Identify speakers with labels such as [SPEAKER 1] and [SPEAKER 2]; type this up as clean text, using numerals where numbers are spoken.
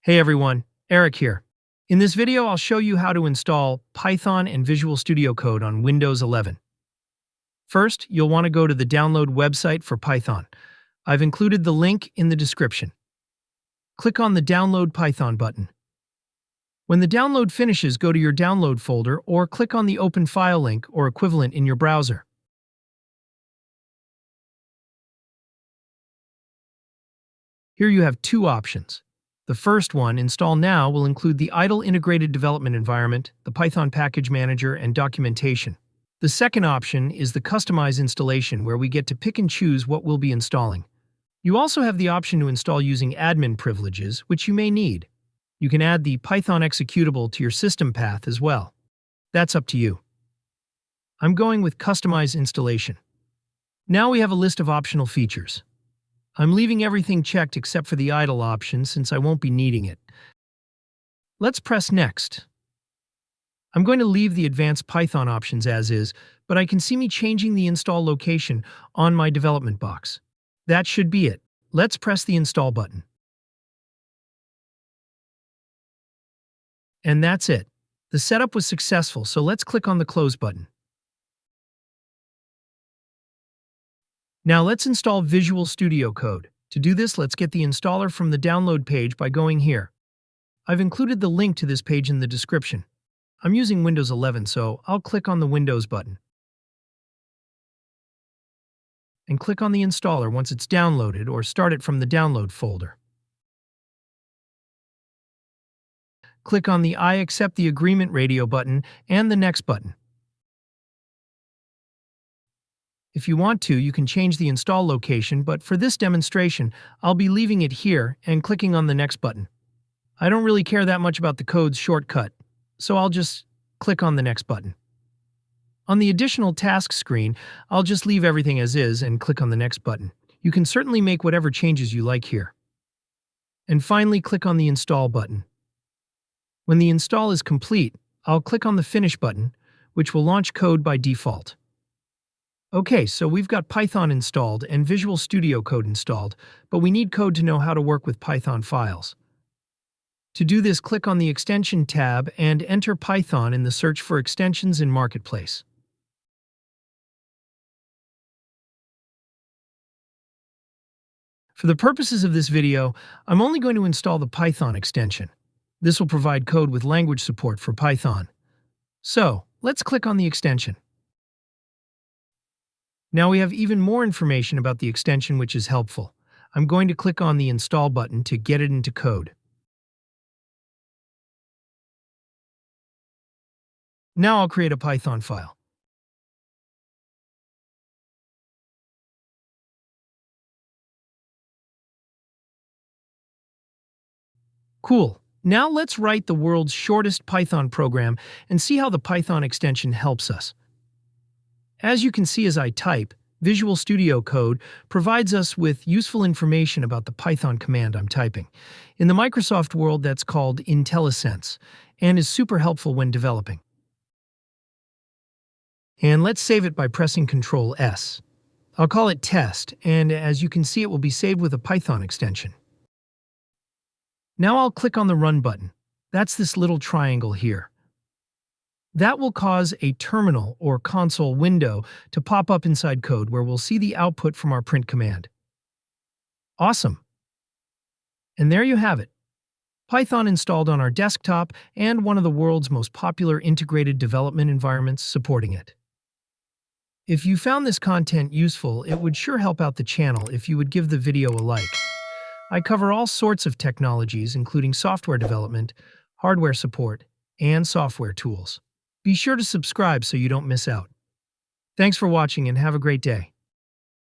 [SPEAKER 1] Hey everyone, Eric here. In this video, I'll show you how to install Python and Visual Studio Code on Windows 11. First, you'll want to go to the download website for Python. I've included the link in the description. Click on the Download Python button. When the download finishes, go to your download folder or click on the Open File link or equivalent in your browser. Here you have two options. The first one, Install Now, will include the idle integrated development environment, the Python package manager, and documentation. The second option is the Customize installation, where we get to pick and choose what we'll be installing. You also have the option to install using admin privileges, which you may need. You can add the Python executable to your system path as well. That's up to you. I'm going with Customize installation. Now we have a list of optional features. I'm leaving everything checked except for the idle option since I won't be needing it. Let's press Next. I'm going to leave the advanced Python options as is, but I can see me changing the install location on my development box. That should be it. Let's press the Install button. And that's it. The setup was successful, so let's click on the Close button. Now let's install Visual Studio Code. To do this, let's get the installer from the download page by going here. I've included the link to this page in the description. I'm using Windows 11, so I'll click on the Windows button. And click on the installer once it's downloaded, or start it from the download folder. Click on the I accept the agreement radio button and the Next button. If you want to, you can change the install location, but for this demonstration, I'll be leaving it here and clicking on the Next button. I don't really care that much about the code's shortcut, so I'll just click on the Next button. On the additional task screen, I'll just leave everything as is and click on the Next button. You can certainly make whatever changes you like here. And finally, click on the Install button. When the install is complete, I'll click on the Finish button, which will launch code by default. Okay, so we've got Python installed and Visual Studio Code installed, but we need code to know how to work with Python files. To do this, click on the Extension tab and enter Python in the search for extensions in Marketplace. For the purposes of this video, I'm only going to install the Python extension. This will provide code with language support for Python. So, let's click on the extension. Now we have even more information about the extension, which is helpful. I'm going to click on the Install button to get it into code. Now I'll create a Python file. Cool. Now let's write the world's shortest Python program and see how the Python extension helps us. As you can see as I type, Visual Studio Code provides us with useful information about the Python command I'm typing. In the Microsoft world, that's called IntelliSense, and is super helpful when developing. And let's save it by pressing Ctrl S. I'll call it Test, and as you can see, it will be saved with a Python extension. Now I'll click on the Run button. That's this little triangle here. That will cause a terminal or console window to pop up inside code where we'll see the output from our print command. Awesome! And there you have it. Python installed on our desktop and one of the world's most popular integrated development environments supporting it. If you found this content useful, it would sure help out the channel if you would give the video a like. I cover all sorts of technologies, including software development, hardware support, and software tools. Be sure to subscribe so you don't miss out. Thanks for watching and have a great day.